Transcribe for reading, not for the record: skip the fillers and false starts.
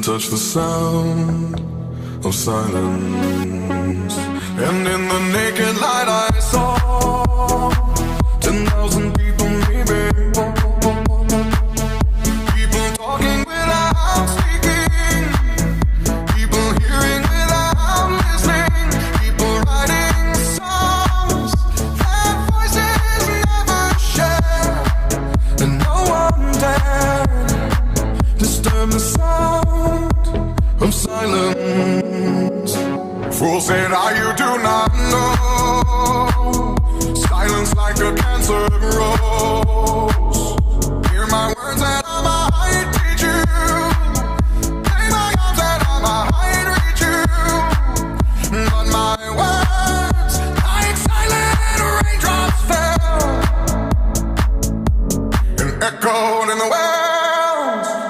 touch the sound of silence. And in the naked light I saw 10,000 people, maybe. People talking without speaking, people hearing without listening, people writing songs that voices never share, and no one dared disturb the sound of silence. Fool said, you do not know. Silence like a cancer grows.